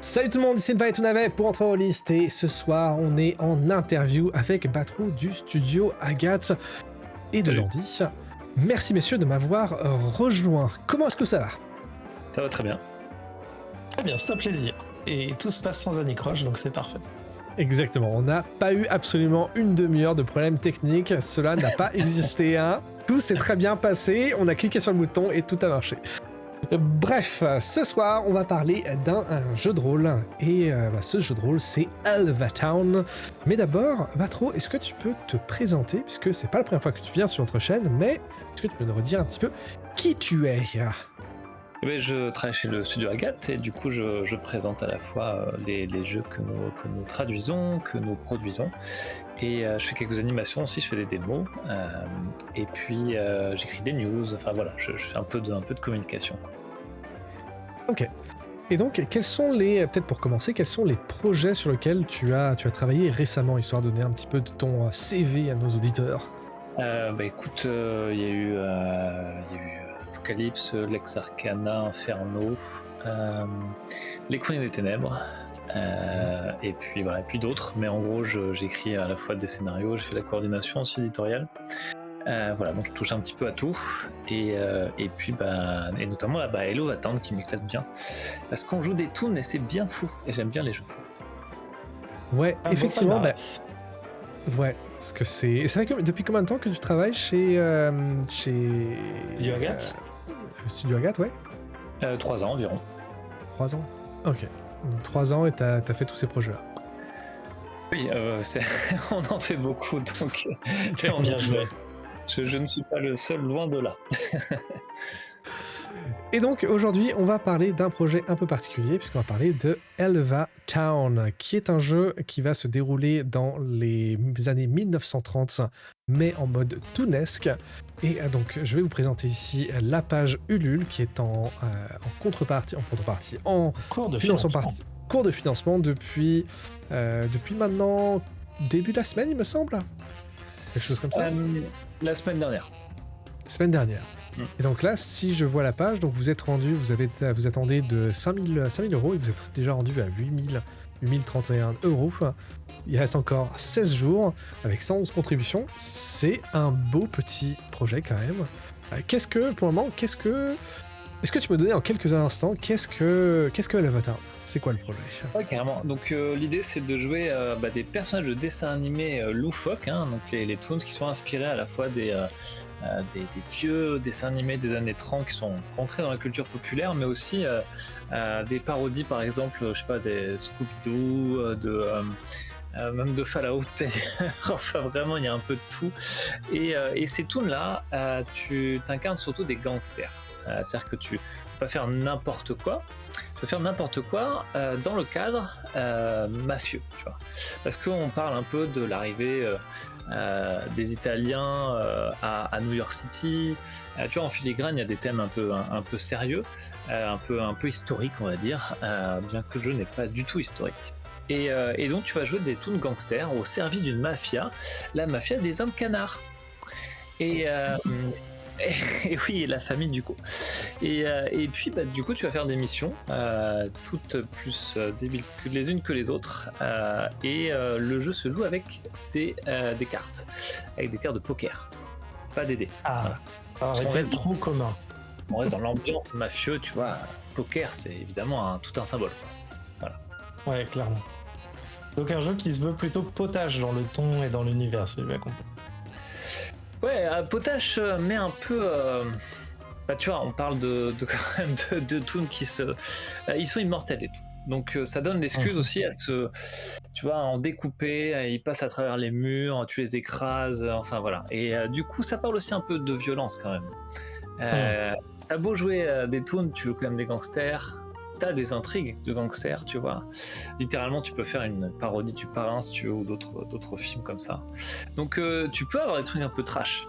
Salut tout le monde, ici Nva et Tounavet pour Entre Rollistes et ce soir on est en interview avec Batrou du studio Agathe et de Salut. Dandy. Merci messieurs de m'avoir rejoint. Comment est-ce que ça va? Ça va très bien. Très bien, c'est un plaisir. Et tout se passe sans anicroche, donc c'est parfait. Exactement, on n'a pas eu absolument une demi-heure de problèmes techniques, cela n'a pas existé. Tout s'est très bien passé, on a cliqué sur le bouton et tout a marché. Bref, ce soir, on va parler d'un jeu de rôle, et ce jeu de rôle, c'est Elva Town. Mais d'abord, Batro, est-ce que tu peux te présenter, puisque c'est pas la première fois que tu viens sur notre chaîne, mais est-ce que tu peux nous redire un petit peu qui tu es? Je travaille chez le studio Agathe et du coup je présente à la fois les jeux que nous traduisons, que nous produisons, et je fais quelques animations aussi, je fais des démos, et puis j'écris des news, enfin voilà, je fais un peu de communication, quoi. Ok. Et donc, quels sont peut-être pour commencer, quels sont les projets sur lesquels tu as travaillé récemment, histoire de donner un petit peu de ton CV à nos auditeurs? Écoute, il y a eu Apocalypse, Lex Arcana, Inferno, Les Chroniques des Ténèbres, et puis voilà, et puis d'autres, mais en gros j'écris à la fois des scénarios, je fais la coordination aussi éditoriale. Voilà, donc je touche un petit peu à tout, et puis et notamment Elva Town qui m'éclate bien, parce qu'on joue des toons et c'est bien fou, et j'aime bien les jeux fous. Ouais, effectivement, Ouais. Parce que c'est vrai que depuis combien de temps que tu travailles chez Studio Agathe Studio Agathe, ouais. 3 ans environ. 3 ans. Ok. Donc, 3 ans et t'as fait tous ces projets-là. Oui, on en fait beaucoup, donc Bien joué. je ne suis pas le seul, loin de là. Et donc aujourd'hui, on va parler d'un projet un peu particulier, puisqu'on va parler de Elva Town, qui est un jeu qui va se dérouler dans les années 1930, mais en mode toonesque. Et donc, je vais vous présenter ici la page Ulule, qui est en contrepartie, en Cours de financement. cours de financement depuis maintenant début de la semaine, il me semble. Quelque chose comme ça. La semaine dernière. Semaine dernière. Et donc là, si je vois la page, donc vous attendez de 5000 euros et vous êtes déjà rendu à 8031 euros. Il reste encore 16 jours avec 111 contributions. C'est un beau petit projet quand même. Est-ce que tu peux me donner en quelques instants, qu'est-ce que Elva Town? C'est quoi le projet? Ouais, carrément. Donc l'idée c'est de jouer des personnages de dessins animés loufoques, donc les toons qui sont inspirés à la fois des vieux dessins animés des années 30 qui sont rentrés dans la culture populaire, mais aussi des parodies, par exemple, je sais pas, des Scooby-Doo, même de Fallout. Enfin vraiment il y a un peu de tout, et ces toons là tu t'incarnes surtout des gangsters, c'est-à-dire que tu peux pas faire n'importe quoi. Tu peux faire n'importe quoi dans le cadre mafieux, tu vois, parce qu'on parle un peu de l'arrivée des Italiens à New York City. Tu vois, en filigrane il y a des thèmes un peu sérieux, un peu historiques, on va dire, bien que le jeu n'est pas du tout historique. Et donc tu vas jouer des toons gangsters au service d'une mafia, la mafia des hommes canards. Et oui, la famille du coup. Et puis du coup tu vas faire des missions, toutes plus débiles les unes que les autres, et le jeu se joue avec des cartes, avec des cartes de poker, pas des dés. Ah, Voilà. arrêtez le trou commun. On reste dans l'ambiance mafieux, tu vois. Poker, c'est évidemment tout un symbole, quoi. Voilà. Ouais, clairement. Donc un jeu qui se veut plutôt potage dans le ton et dans l'univers, si j'ai bien compris. Ouais, potache, mais un peu. Tu vois, on parle quand même de toons qui ils sont immortels et tout. Donc ça donne l'excuse aussi à tu vois, en découper, ils passent à travers les murs, tu les écrases, enfin voilà. Et du coup, ça parle aussi un peu de violence quand même. T'as beau jouer des toons, tu joues quand même des gangsters. T'as des intrigues de gangsters, tu vois. Littéralement, tu peux faire une parodie du Parrain, si tu veux, ou d'autres films comme ça. Donc, tu peux avoir des trucs un peu trash.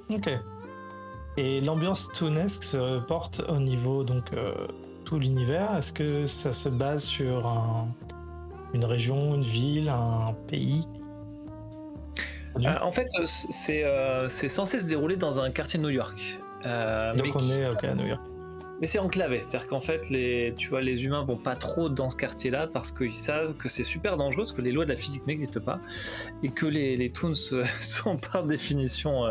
Ok. Et l'ambiance toonesque se porte au niveau, donc, tout l'univers. Est-ce que ça se base sur une région, une ville, un pays? En fait, c'est censé se dérouler dans un quartier de New York. Donc on est à New York. Mais c'est enclavé, c'est-à-dire qu'en fait, tu vois, les humains vont pas trop dans ce quartier-là parce qu'ils savent que c'est super dangereux, parce que les lois de la physique n'existent pas, et que les Toons sont par définition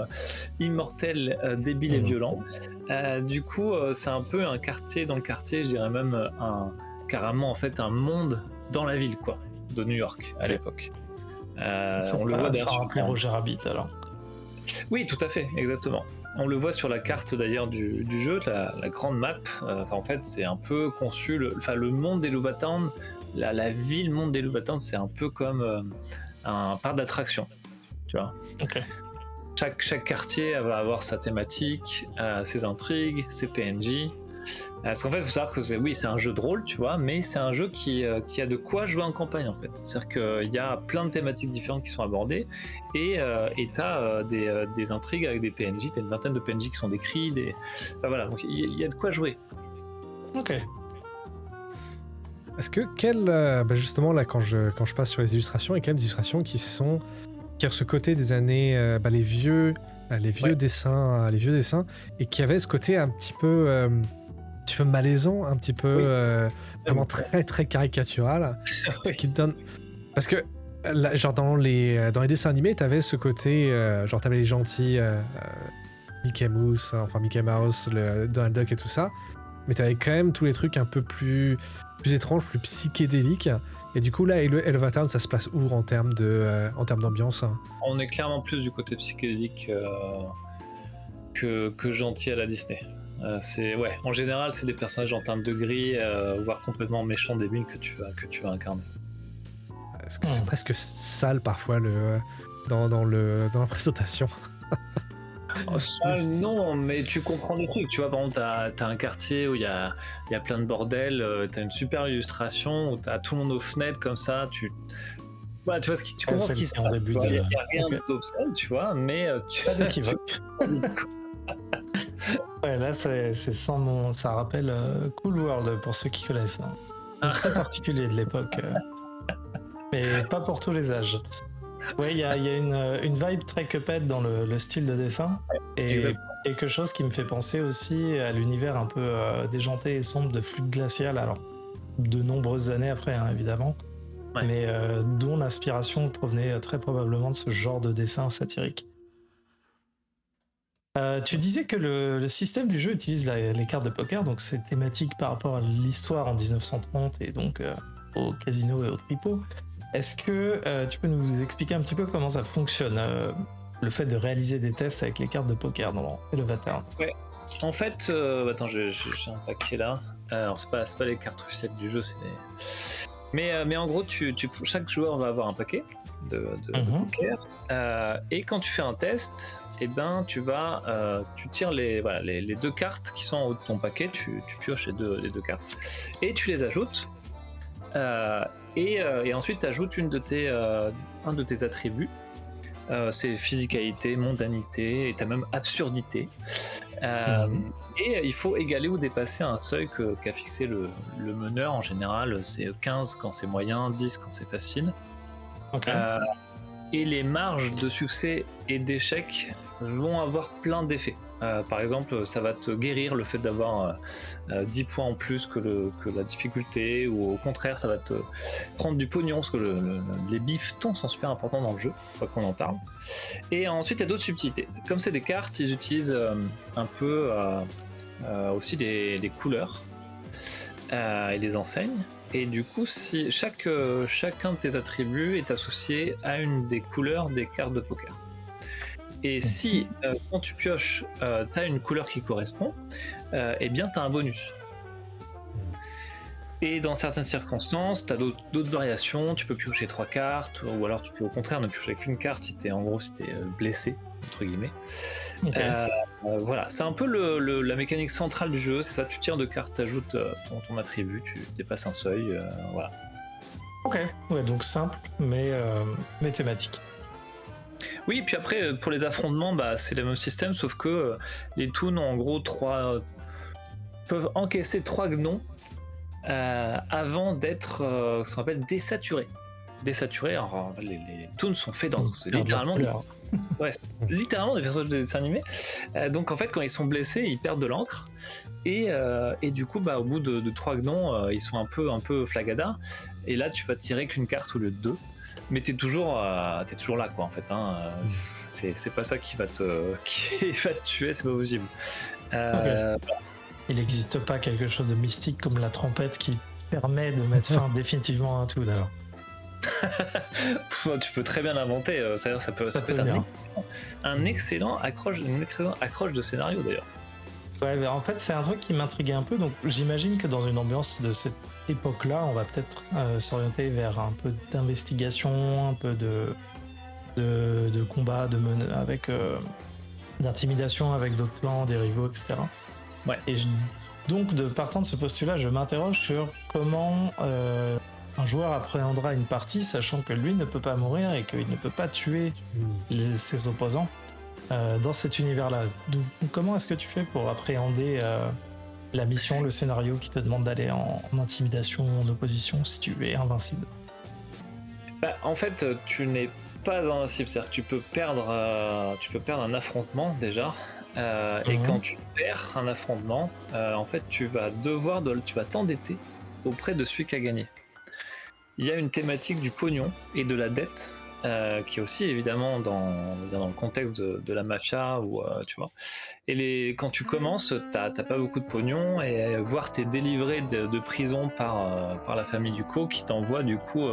immortels, débiles et violents. Du coup, c'est un peu un quartier dans le quartier, je dirais même carrément en fait un monde dans la ville, quoi, de New York à l'époque. On le voit d'ailleurs. Ça rappelait Roger Rabbit alors. Oui, tout à fait, exactement. On le voit sur la carte d'ailleurs du jeu, la grande map. En fait, c'est un peu conçu. Le monde d'Eluva-Town, la ville monde d'Eluva-Town, c'est un peu comme un parc d'attractions. Tu vois. Okay. Chaque quartier va avoir sa thématique, ses intrigues, ses PNJ. Parce qu'en fait, il faut savoir que c'est un jeu de rôle, tu vois, mais c'est un jeu qui a de quoi jouer en campagne en fait. C'est-à-dire qu'il y a plein de thématiques différentes qui sont abordées et t'as des intrigues avec des PNJ, t'as une vingtaine de PNJ qui sont décrits, enfin voilà, donc il y a de quoi jouer. Ok. Est-ce que justement là quand je passe sur les illustrations, il y a quand même des illustrations qui ont ce côté des années, les vieux dessins, et qui avaient ce côté un petit peu malaisant, un petit peu vraiment très très caricatural, ce qui donne, parce que là, genre dans les dessins animés, t'avais ce côté, genre t'avais les gentils, Mickey Mouse, le Donald Duck et tout ça, mais t'avais quand même tous les trucs un peu plus étranges, plus psychédéliques. Et du coup là, Eluva-Town, ça se place où en termes d'ambiance? On est clairement plus du côté psychédélique que gentil à la Disney. En général, c'est des personnages en teinte de gris, voire complètement méchants, débiles que tu vas incarner. Est-ce que c'est presque sale parfois dans la présentation? Non, mais tu comprends des trucs. Tu vois, par exemple, t'as un quartier où il y a plein de bordel, t'as une super illustration où t'as tout le monde aux fenêtres comme ça. Tu vois tu comprends ce qui se passe. Il n'y a rien d'obscène, tu vois, mais tu pas d'équivoque. Ouais, là, c'est sans mon. Ça rappelle Cool World pour ceux qui connaissent. Très particulier de l'époque. Mais pas pour tous les âges. Ouais, il y a une vibe très Cuphead dans le style de dessin. Et exactement. Quelque chose qui me fait penser aussi à l'univers un peu déjanté et sombre de Flûte glaciale. Alors, de nombreuses années après, hein, évidemment. Ouais. Mais dont l'inspiration provenait très probablement de ce genre de dessin satirique. Tu disais que le système du jeu utilise les cartes de poker, donc c'est thématique par rapport à l'histoire en 1930 et donc au casino et au tripot. Est-ce que tu peux nous expliquer un petit peu comment ça fonctionne, le fait de réaliser des tests avec les cartes de poker dans Eluva-Town? Ouais, en fait, attends, j'ai un paquet là. Alors c'est pas les cartes officielles du jeu, c'est mais en gros, chaque joueur va avoir un paquet de poker, et quand tu fais un test, eh ben tu tires les deux cartes qui sont en haut de ton paquet, tu pioches les deux cartes et tu les ajoutes, et ensuite tu ajoutes un de tes attributs. C'est physicalité, mondanité et t'as même absurdité, et il faut égaler ou dépasser un seuil qu'a fixé le meneur. En général c'est 15 quand c'est moyen, 10 quand c'est facile. Okay. Et les marges de succès et d'échec vont avoir plein d'effets. Par exemple, ça va te guérir le fait d'avoir 10 points en plus que la difficulté, ou au contraire, ça va te prendre du pognon, parce que les bifetons sont super importants dans le jeu, faut qu'on en parle. Et ensuite, il y a d'autres subtilités. Comme c'est des cartes, ils utilisent un peu aussi des couleurs et des enseignes. Et du coup, si chacun de tes attributs est associé à une des couleurs des cartes de poker. Et si quand tu pioches, t'as une couleur qui correspond, eh bien t'as un bonus. Et dans certaines circonstances, t'as d'autres variations. Tu peux piocher 3 cartes, ou alors tu peux au contraire ne piocher qu'une carte si t'es blessé, entre guillemets. Okay. Voilà, c'est un peu la mécanique centrale du jeu, c'est ça. Tu tires 2 cartes, t'ajoutes ton attribut, tu dépasses un seuil, voilà. Ok, ouais, donc simple, mais thématique. Oui, puis après, pour les affrontements, c'est le même système, sauf que les toons ont en gros peuvent encaisser 3 gnons avant d'être ce qu'on appelle désaturés. désaturés. Alors, les toons sont faits d'encre, c'est Perdre littéralement, leur couleur. ouais, c'est littéralement des personnages de dessin animé. Donc en fait, quand ils sont blessés, ils perdent de l'encre. Et du coup, au bout de 3 gnons, ils sont un peu flagada. Et là, tu vas tirer qu'une carte au lieu de 2. Mais t'es toujours là, quoi, en fait. C'est pas ça qui va te tuer, c'est pas possible. Il n'existe pas quelque chose de mystique comme la trompette qui permet de mettre fin définitivement à un toon, alors. Tu peux très bien l'inventer. C'est-à-dire, ça peut être un excellent accroche de scénario, d'ailleurs. Ouais, mais en fait, c'est un truc qui m'intriguait un peu. Donc, j'imagine que dans une ambiance de cette époque-là, on va peut-être s'orienter vers un peu d'investigation, un peu de combat, avec d'intimidation avec d'autres clans, des rivaux, etc. Ouais. Et donc, partant de ce postulat, je m'interroge sur comment un joueur appréhendera une partie, sachant que lui ne peut pas mourir et qu'il ne peut pas tuer ses opposants. Dans cet univers-là. Donc, comment est-ce que tu fais pour appréhender la mission, le scénario qui te demande d'aller en intimidation, en opposition, si tu es invincible? En fait, tu n'es pas invincible, c'est-à-dire que tu peux perdre un affrontement déjà, et quand tu perds un affrontement, en fait, tu vas t'endetter auprès de celui qui a gagné. Il y a une thématique du pognon et de la dette. Qui est aussi évidemment dans le contexte de la mafia, tu vois. Et quand tu commences, t'as pas beaucoup de pognon, et voire t'es délivré de prison par la famille du co, qui t'envoie du coup,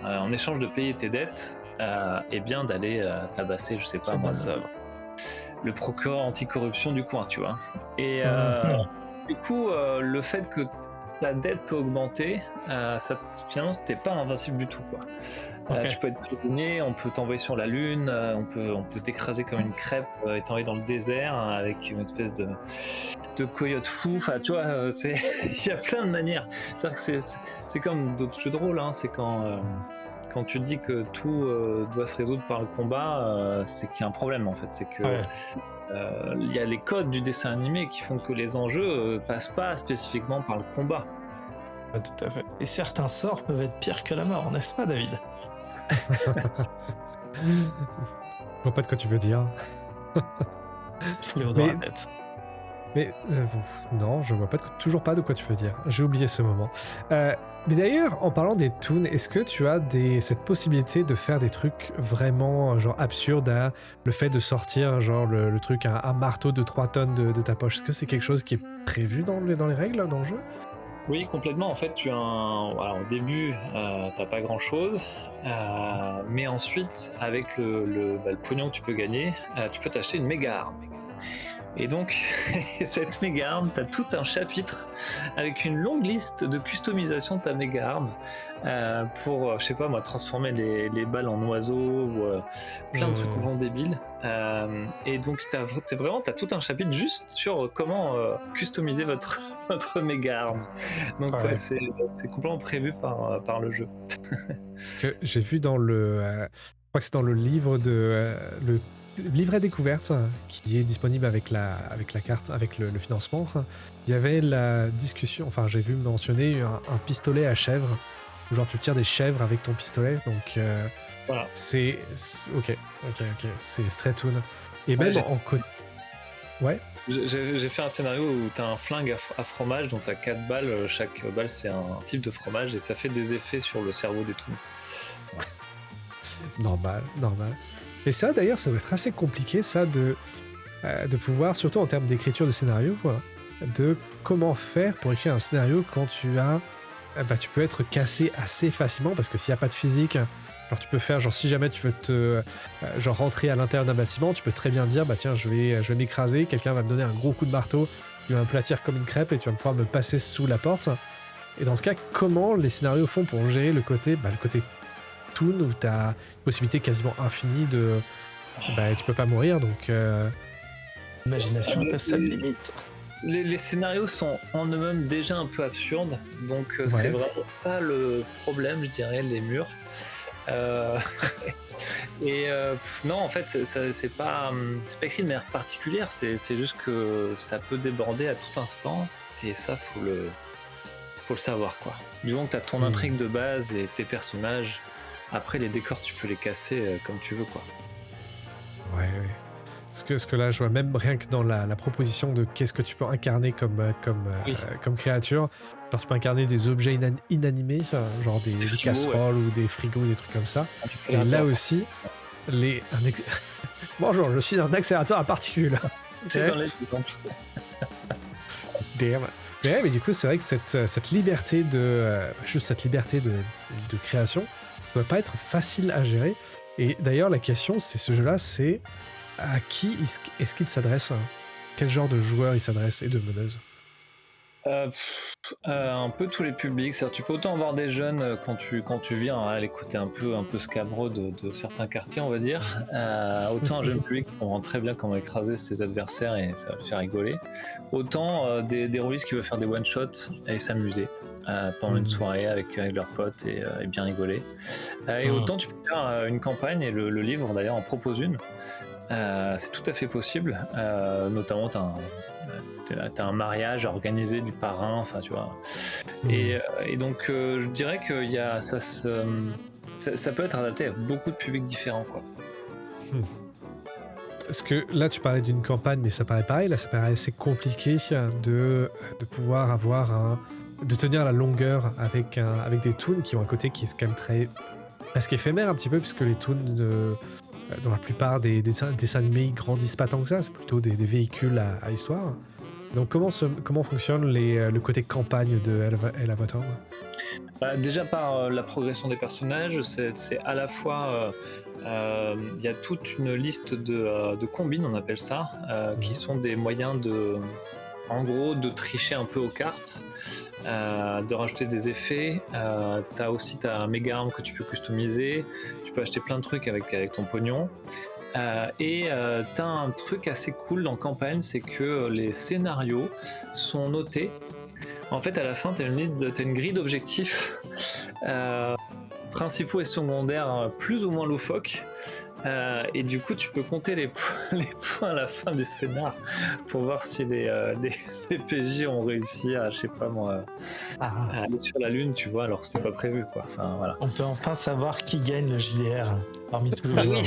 en échange de payer tes dettes, et bien d'aller tabasser, je sais pas moi, le procureur anticorruption du coin, tu vois. Et du coup, le fait que ta dette peut augmenter, finalement t'es pas invincible du tout, quoi. Tu peux être prisonnier, on peut t'envoyer sur la lune, on peut t'écraser comme une crêpe et t'envoyer dans le désert avec une espèce de coyote fou. Enfin, tu vois, il y a plein de manières. C'est-à-dire que c'est comme d'autres jeux de rôle, c'est quand tu te dis que tout doit se résoudre par le combat, c'est qu'il y a un problème, en fait. C'est que il y a les codes du dessin animé qui font que les enjeux passent pas spécifiquement par le combat. Tout à fait. Et certains sorts peuvent être pires que la mort, n'est-ce pas, David? Je vois pas de quoi tu veux dire. Fléau dans la tête. Mais non, je vois toujours pas de quoi tu veux dire. J'ai oublié ce moment. Mais d'ailleurs, en parlant des toons, est-ce que tu as cette possibilité de faire des trucs vraiment genre absurdes, le fait de sortir genre le truc, un marteau de 3 tonnes de ta poche? Est-ce que c'est quelque chose qui est prévu dans les règles, dans le jeu? Oui, complètement. En fait, au début, t'as pas grand-chose, mais ensuite, avec le pognon que tu peux gagner, tu peux t'acheter une méga arme. Et donc, cette méga arme, t'as tout un chapitre avec une longue liste de customisation de ta méga arme, pour, je sais pas moi, transformer les balles en oiseaux, ou plein de trucs complètement débiles. Et donc, t'as tout un chapitre juste sur comment customiser votre méga arme. Donc c'est complètement prévu par le jeu. Ce que j'ai vu dans je crois que c'est dans le livre le livret découverte qui est disponible avec la carte, avec le financement, il y avait la discussion, enfin j'ai vu mentionner un pistolet à chèvre, genre tu tires des chèvres avec ton pistolet, donc voilà. c'est ok, c'est très toon. Et même en code. Ouais. J'ai fait un scénario où t'as un flingue à fromage, dont t'as 4 balles, chaque balle c'est un type de fromage, et ça fait des effets sur le cerveau des toons. Normal. Et ça d'ailleurs, ça doit être assez compliqué ça de pouvoir, surtout en termes d'écriture de scénario, quoi, de comment faire pour écrire un scénario quand tu peux être cassé assez facilement, parce que s'il n'y a pas de physique, alors tu peux faire, genre si jamais tu veux rentrer à l'intérieur d'un bâtiment, tu peux très bien dire, tiens, je vais m'écraser, quelqu'un va me donner un gros coup de marteau, il va m'aplatir comme une crêpe et tu vas pouvoir me passer sous la porte. Et dans ce cas, comment les scénarios font pour gérer le côté toon, où tu as une possibilité quasiment infinie de... tu peux pas mourir, donc... Imagination à ta seule limite. Les scénarios sont en eux-mêmes déjà un peu absurdes, donc c'est vraiment pas le problème, je dirais, les murs. Et non, en fait, c'est pas écrit de manière particulière, c'est juste que ça peut déborder à tout instant, et ça, faut le savoir, quoi. Du moment que t'as ton intrigue de base et tes personnages, Après, les décors, tu peux les casser comme tu veux, quoi. Ouais. Parce que là, je vois même rien que dans la proposition de qu'est-ce que tu peux incarner comme créature. Genre, tu peux incarner des objets inanimés, genre des frigos, casseroles ou des frigos, des trucs comme ça. Et Accélérateur. là aussi, bonjour, je suis un accélérateur à particules. C'est Ok. dans les exemples. Damn. Mais du coup, c'est vrai que cette liberté juste cette liberté de création ne doit pas être facile à gérer. Et d'ailleurs, la question, c'est ce jeu-là, c'est à qui est-ce qu'il s'adresse, hein? Quel genre de joueur il s'adresse et de meneuse? Un peu tous les publics. Tu peux autant voir des jeunes quand tu viens à l'écouter un peu scabreux de certains quartiers, on va dire. Autant un jeune public qui comprend très bien comment écraser ses adversaires et ça va le faire rigoler. Autant des rôlistes qui veulent faire des one-shots et s'amuser pendant une soirée avec leurs potes et bien rigoler. Et autant tu peux faire une campagne, et le livre d'ailleurs en propose une. C'est tout à fait possible. Notamment t'as un mariage organisé du parrain, enfin tu vois. Et donc je dirais que ça peut être adapté à beaucoup de publics différents, quoi. Parce que là, tu parlais d'une campagne, mais ça paraît pareil. Là, ça paraît assez compliqué de pouvoir de tenir la longueur avec des toons qui ont un côté qui est quand même presque éphémère un petit peu, puisque les toons, dans la plupart des dessins animés, ils grandissent pas tant que ça. C'est plutôt des véhicules à histoire. Donc comment fonctionne le côté campagne de Hell of a Town? Déjà par la progression des personnages, c'est à la fois il y a toute une liste de combines, on appelle ça, qui sont des moyens en gros de tricher un peu aux cartes, de rajouter des effets. T'as aussi ta méga arme que tu peux customiser, tu peux acheter plein de trucs avec ton pognon. Et t'as un truc assez cool dans campagne, c'est que les scénarios sont notés. En fait, à la fin, t'as une grille d'objectifs principaux et secondaires plus ou moins loufoques. Et du coup, tu peux compter les points à la fin du scénar pour voir si les PJ ont réussi à, je sais pas moi, à aller sur la lune, tu vois, alors que c'était pas prévu, quoi. Enfin, voilà. On peut enfin savoir qui gagne le JDR parmi tous les joueurs.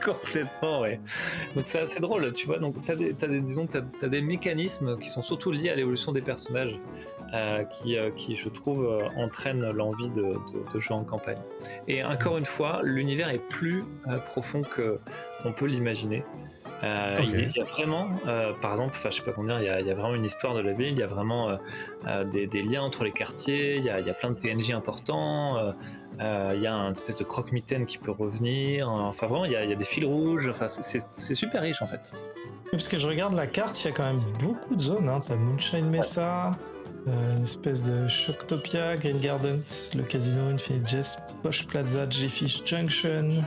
Complètement, ouais. Donc c'est assez drôle, tu vois. Donc t'as des mécanismes qui sont surtout liés à l'évolution des personnages, qui je trouve entraînent l'envie de jouer en campagne. Et encore une fois, l'univers est plus profond que on peut l'imaginer. Il y a vraiment, par exemple, je sais pas comment dire, il y a vraiment une histoire de la ville, il y a vraiment des liens entre les quartiers, il y a plein de PNJ importants, il y a une espèce de croque-mitaine qui peut revenir, enfin vraiment il y a des fils rouges, enfin c'est super riche en fait. Parce que je regarde la carte, il y a quand même beaucoup de zones, hein. T'as Moonshine Mesa, une espèce de Shocktopia, Green Gardens, le Casino, Infinite Jest, Posh Plaza, Jellyfish Junction,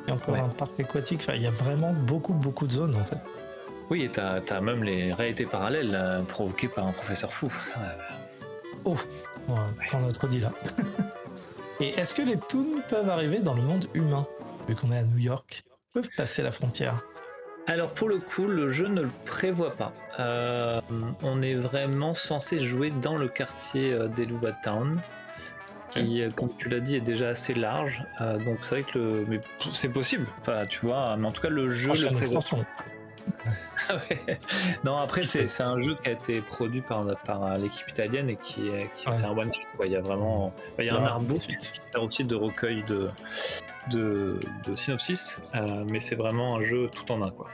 et encore un parc aquatique. Enfin, il y a vraiment beaucoup de zones en fait. Oui, et t'as même les réalités parallèles provoquées par un professeur fou. Oh, on a trop dit là. Et est-ce que les toons peuvent arriver dans le monde humain? Vu qu'on est à New York, ils peuvent passer la frontière. Alors pour le coup, le jeu ne le prévoit pas. On est vraiment censé jouer dans le quartier d'Hell of a Town, qui, comme tu l'as dit, est déjà assez large. Donc c'est vrai que mais c'est possible. Enfin, tu vois, mais en tout cas le jeu le prévoit. Extension. Ouais. Non, après c'est un jeu qui a été produit par l'équipe italienne et qui c'est un one shot, quoi. Il y a vraiment un artbook qui sert aussi de recueil de synopsis, mais c'est vraiment un jeu tout en un, quoi.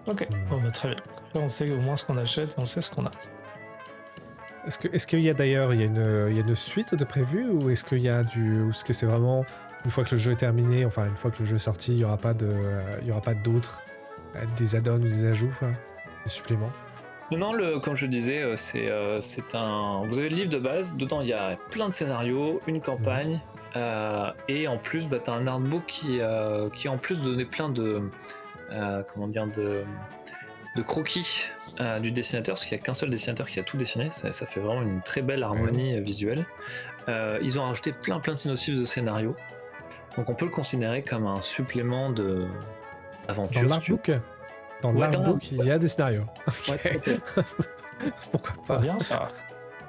Ok, très bien. On sait au moins ce qu'on achète, on sait ce qu'on a. Est-ce qu'il y a d'ailleurs il y a une suite de prévue, ou est-ce qu'il y a ou est-ce que c'est vraiment une fois que le jeu est terminé, enfin une fois que le jeu est sorti, il y aura pas d'autres des add-ons ou des ajouts, des suppléments? Non, comme je disais, c'est un. Vous avez le livre de base, dedans il y a plein de scénarios, une campagne, et en plus t'as un artbook qui en plus donnait plein de de croquis du dessinateur, parce qu'il n'y a qu'un seul dessinateur qui a tout dessiné, ça fait vraiment une très belle harmonie visuelle. Ils ont rajouté plein de synopsis de scénarios, donc on peut le considérer comme un supplément d'aventure. Dans l'artbook il y a des scénarios. Ouais, Pourquoi pas? Trop bien ça.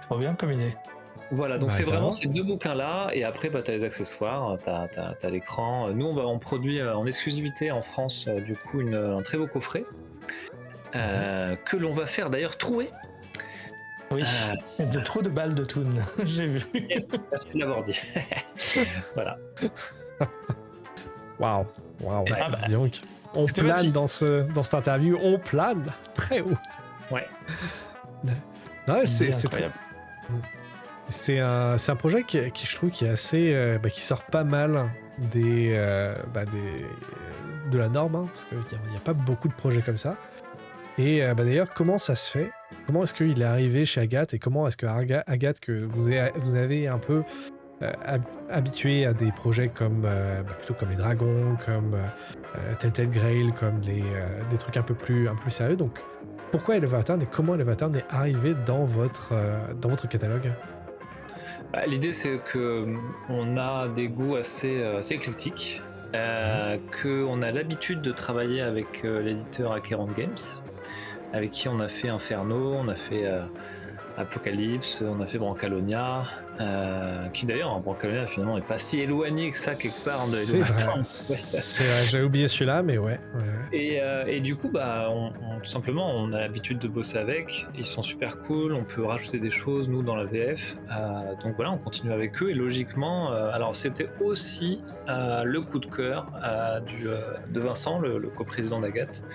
Trop bien comme idée. Voilà, donc Bah, c'est vraiment carrément. ces 2 bouquins-là, et après, bah, t'as les accessoires, t'as l'écran. Nous, on produit en exclusivité en France, du coup, un très beau coffret, que l'on va faire d'ailleurs trouer. Oui, Euh, il y a trop de balles de Toon, j'ai vu. Yes, merci de l'avoir dit. Voilà. Waouh, Ouais. Ah bah, dis donc. On c'est plane thématique. dans cette interview, on plane très haut. Ouais. Ouais, c'est très... Incroyable. C'est un projet qui, je trouve, qui est assez, qui sort pas mal de la norme, hein, parce qu'il n'y a pas beaucoup de projets comme ça. Et d'ailleurs, comment ça se fait? Comment est-ce qu'il est arrivé chez Agathe, et comment est-ce que Agathe, que vous avez un peu habitué à des projets comme plutôt comme les dragons, comme Tainted Grail, comme des trucs un peu plus sérieux. Donc, pourquoi Elevatorn et comment Elevatorn est arrivé dans votre catalogue? Bah, l'idée, c'est que on a des goûts assez éclectiques, qu'on a l'habitude de travailler avec l'éditeur Acheron Games, avec qui on a fait Inferno, on a fait Apocalypse, on a fait Brancalonia, qui d'ailleurs, Brancalonia finalement est pas si éloigné que ça quelque part de C'est vrai, Elevatorn. c'est vrai, j'avais oublié celui-là, mais ouais. Et du coup, bah, tout simplement, on a l'habitude de bosser avec. Ils sont super cool. On peut rajouter des choses, nous, dans la VF. Donc voilà, on continue avec eux. Et logiquement, alors c'était aussi le coup de cœur de Vincent, le coprésident d'Agathe,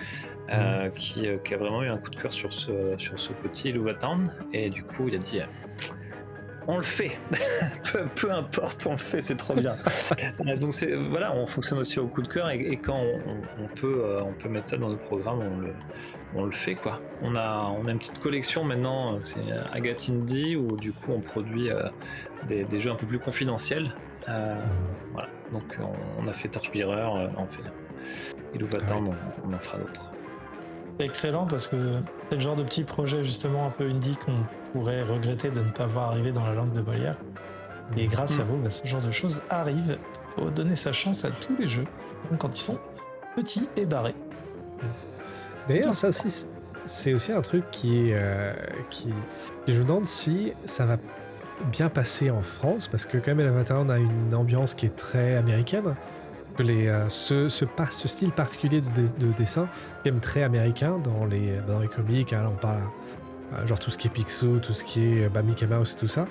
qui a vraiment eu un coup de cœur sur ce petit Elevatorn. Et du coup, il a dit... on le fait, peu importe, on le fait, c'est trop bien. Donc voilà, on fonctionne aussi au coup de cœur, et quand on peut mettre ça dans notre programme, on le fait quoi. On a une petite collection maintenant, c'est Agathe Indie, où du coup on produit des jeux un peu plus confidentiels. Voilà, donc on a fait Torchbearer, on fait Elevatorn, on en fera d'autres. C'est excellent parce que c'est le genre de petit projet justement un peu indie qu'on pourrait regretter de ne pas voir arriver dans la langue de Molière. Et grâce à vous, bah, ce genre de choses arrive. Il faut donner sa chance à tous les jeux, même quand ils sont petits et barrés. D'ailleurs, ça aussi, c'est aussi un truc qui je me demande si ça va bien passer en France, parce que quand même Elevatorn a une ambiance qui est très américaine. Que ce style particulier de dessin, qui est très américain dans les comics, hein, là on parle genre tout ce qui est Picsou, tout ce qui est Mickey Mouse et tout ça.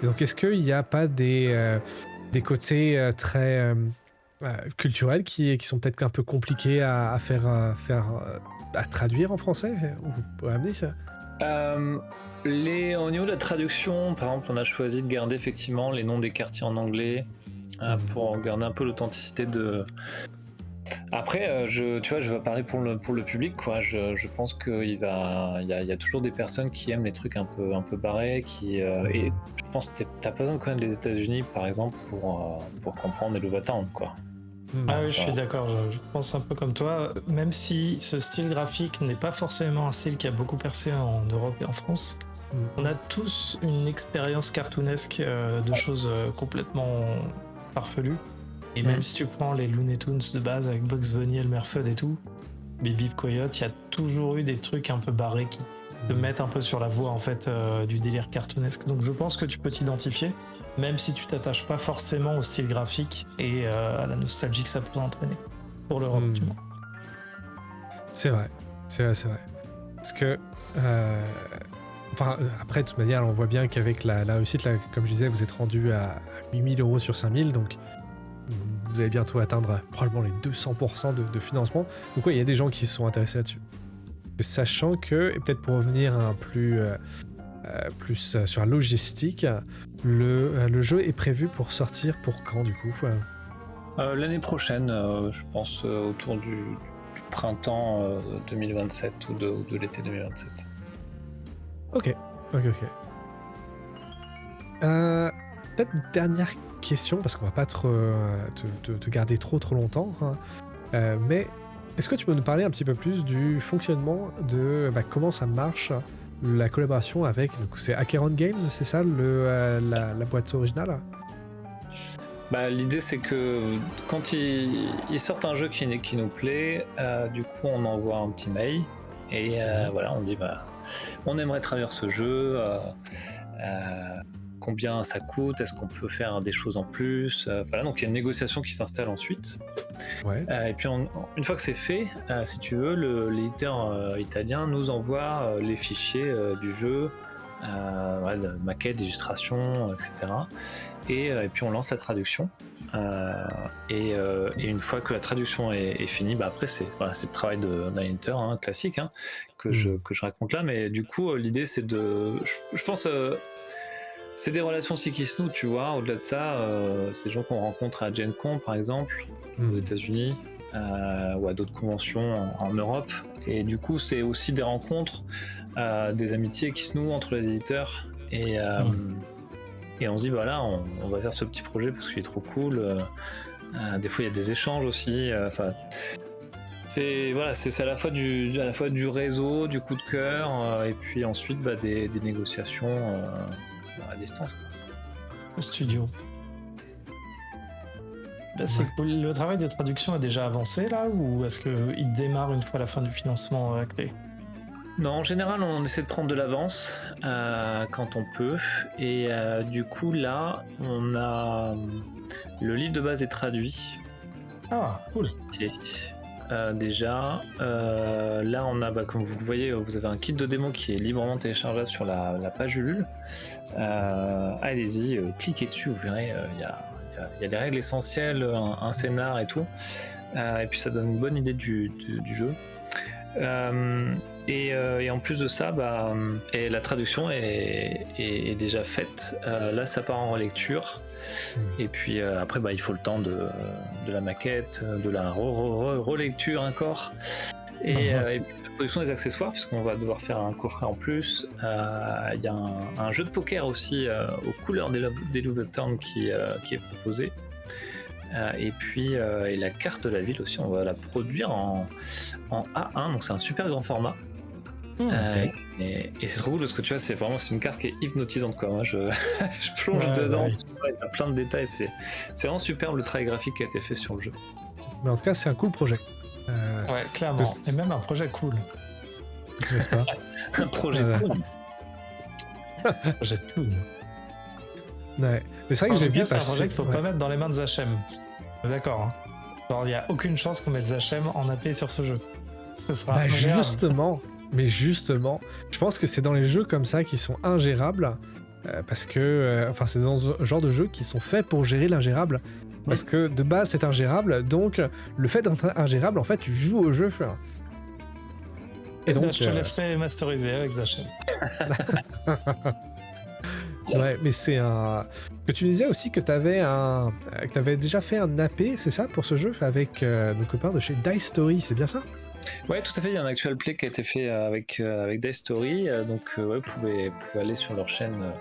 Et donc est-ce qu'il n'y a pas des côtés très culturels qui sont peut-être un peu compliqués à traduire en français? Vous pouvez amener ça? Au niveau de la traduction, par exemple, on a choisi de garder effectivement les noms des quartiers en anglais, pour garder un peu l'authenticité de... Après, tu vois, je vais parler pour le public, quoi. Je pense qu'il y a toujours des personnes qui aiment les trucs un peu barrés, et je pense que t'as pas besoin de connaître les États-Unis, par exemple, pour comprendre Elevatorn, quoi. Ah oui, je suis d'accord, je pense un peu comme toi, même si ce style graphique n'est pas forcément un style qui a beaucoup percé en Europe et en France. On a tous une expérience cartoonesque de choses complètement farfelues. Et même si tu prends les Looney Tunes de base avec Bugs Bunny, Elmer Fudd et tout, Bip Bip Coyote, il y a toujours eu des trucs un peu barrés qui te mettent un peu sur la voie en fait du délire cartoonesque. Donc je pense que tu peux t'identifier, même si tu t'attaches pas forcément au style graphique et à la nostalgie que ça peut entraîner pour l'Europe, du moins. C'est vrai. Parce que après, de toute manière, on voit bien qu'avec la réussite, là, comme je disais, vous êtes rendu à 8 000 € sur 5 000, donc vous allez bientôt atteindre probablement les 200% de financement. Donc ouais, il y a des gens qui se sont intéressés là-dessus. Sachant que, et peut-être pour revenir un plus sur la logistique, le jeu est prévu pour sortir pour quand du coup? L'année prochaine, je pense autour du printemps 2027 ou de l'été 2027. Ok. Peut-être une dernière question, parce qu'on va pas te garder trop longtemps, hein. Mais est-ce que tu peux nous parler un petit peu plus du fonctionnement de comment ça marche, la collaboration avec, donc c'est Acheron Games, c'est ça la boîte originale? Bah, l'idée c'est que quand ils sortent un jeu qui nous plaît, du coup on envoie un petit mail et voilà, on dit on aimerait traduire ce jeu, combien ça coûte, est-ce qu'on peut faire des choses en plus, voilà, donc il y a une négociation qui s'installe ensuite. Ouais. Et puis une fois que c'est fait, si tu veux, l'éditeur italien nous envoie les fichiers du jeu, ouais, de maquettes, d'illustrations, etc. Et puis on lance la traduction. Et une fois que la traduction est finie, bah après c'est le travail d'un éditeur classique que je raconte là, mais du coup l'idée c'est je pense c'est des relations aussi qui se nouent, tu vois. Au-delà de ça, c'est des gens qu'on rencontre à Gen Con par exemple aux États-Unis, ou à d'autres conventions en Europe, et du coup c'est aussi des rencontres, des amitiés qui se nouent entre les éditeurs, et on se dit voilà, on va faire ce petit projet parce qu'il est trop cool. Des fois il y a des échanges aussi. C'est à la fois du réseau, du coup de cœur, et puis ensuite des négociations à distance. Au studio. C'est cool. Le travail de traduction a déjà avancé là, ou est-ce qu'il démarre une fois la fin du financement acté? Non, en général, on essaie de prendre de l'avance quand on peut. Et du coup, là, on a le livre de base est traduit. Ah, cool. Déjà, là, on a, comme vous le voyez, vous avez un kit de démo qui est librement téléchargeable sur la page Ulule. Allez-y, cliquez dessus, vous verrez, il y a les règles essentielles, un scénar et tout. Et puis, ça donne une bonne idée du jeu. Et en plus de ça, et la traduction est déjà faite. Là, ça part en relecture. Et puis après, il faut le temps de la maquette, de la relecture encore. Et puis la production des accessoires, puisqu'on va devoir faire un coffret en plus. Il y a un jeu de poker aussi aux couleurs des Louvetown qui est proposé. Et puis et la carte de la ville aussi, on va la produire en A1, donc c'est un super grand format. Et c'est trop cool parce que tu vois, c'est une carte qui est hypnotisante quoi. Moi, je plonge dedans, il y a plein de détails, c'est vraiment superbe le travail graphique qui a été fait sur le jeu. Mais en tout cas, c'est un cool projet. Ouais, clairement. Et même un projet cool. N'est-ce pas? Un projet cool. Projet cool. Ouais. Mais c'est vrai que je l'ai vu passer. C'est un projet qu'il faut pas mettre dans les mains de Zachem. D'accord. Il n'y a aucune chance qu'on mette Zachem en AP sur ce jeu. Ce sera justement, je pense que c'est dans les jeux comme ça qui sont ingérables, parce que, c'est dans ce genre de jeux qui sont faits pour gérer l'ingérable. Parce que de base c'est ingérable, donc le fait d'être ingérable, en fait, tu joues au jeu. Et donc, je te laisserai masteriser avec Zachem. Ouais, mais c'est un... Que tu disais aussi que t'avais déjà fait un AP, c'est ça, pour ce jeu, avec nos copains de chez Dice Story, c'est bien ça? Ouais, tout à fait, il y a un actual play qui a été fait avec Dice Story, donc vous pouvez aller sur leur chaîne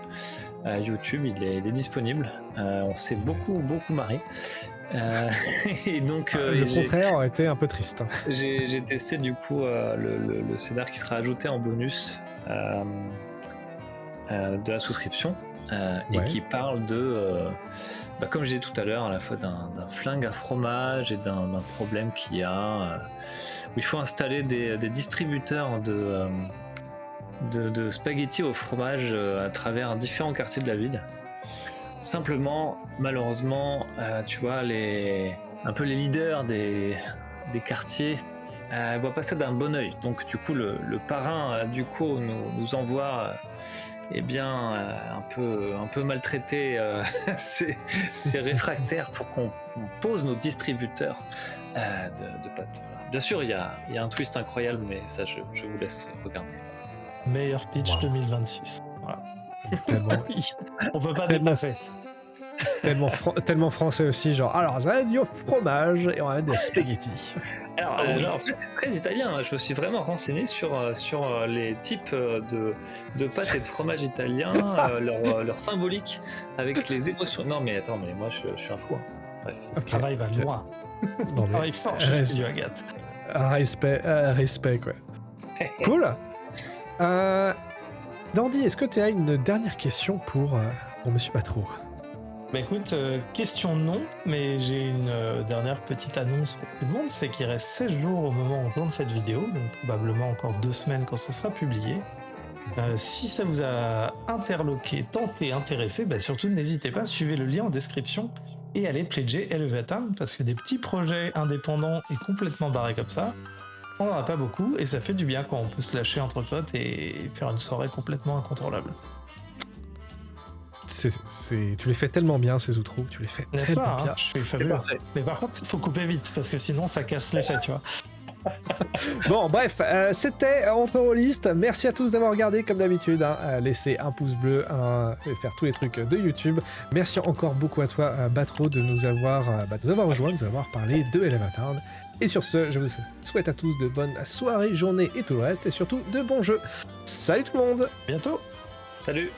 YouTube, il est disponible. On s'est beaucoup marré. Et donc, le contraire aurait été un peu triste. J'ai testé du coup le scénar qui sera ajouté en bonus de la souscription, et qui parle de, comme je disais tout à l'heure, à la fois d'un flingue à fromage et d'un problème qu'il y a, où il faut installer des distributeurs de spaghettis au fromage à travers différents quartiers de la ville. Simplement, malheureusement, tu vois, un peu les leaders des quartiers voient pas ça d'un bon œil. Donc du coup, le parrain du coup nous envoie un peu maltraiter ces réfractaires pour qu'on pose nos distributeurs de pâtes. Voilà. Bien sûr, il y a un twist incroyable, mais ça, je vous laisse regarder. Meilleur pitch 2026. Voilà. Tellement... On peut pas dépasser. Tellement français aussi, genre, alors ça va être du fromage et on va mettre des spaghettis. Alors, en fait, c'est très italien. Je me suis vraiment renseigné sur les types de pâtes et de fromage italiens, leur symbolique avec les émotions. Non, mais attends, mais moi, je suis un fou. Bref. Le travail va loin. Non, travail fort chez Studio Agathe. Respect, quoi. Cool. Dandy, est-ce que tu as une dernière question pour Monsieur Patro? Écoute, question non, mais j'ai une dernière petite annonce pour tout le monde, c'est qu'il reste 16 jours au moment où on tourne cette vidéo, donc probablement encore 2 semaines quand ce sera publié. Si ça vous a interloqué, tenté, intéressé, surtout n'hésitez pas, suivez le lien en description et allez pledger Elevatam, parce que des petits projets indépendants et complètement barrés comme ça, on n'en a pas beaucoup, et ça fait du bien quand on peut se lâcher entre potes et faire une soirée complètement incontrôlable. Tu les fais tellement bien, ces outros, tu les fais N'est-ce tellement pas, bien. hein, je suis fabuleux. Mais par contre, faut couper vite, parce que sinon ça casse l'effet, tu vois. Bon, bref, c'était Entre Rôlistes. Merci à tous d'avoir regardé, comme d'habitude. Laissez un pouce bleu et faire tous les trucs de YouTube. Merci encore beaucoup à toi, Batro, de nous avoir rejoint, de nous avoir parlé de Elevatarn. Et sur ce, je vous souhaite à tous de bonnes soirées, journées et tout le reste, et surtout de bons jeux. Salut tout le monde! Bientôt! Salut!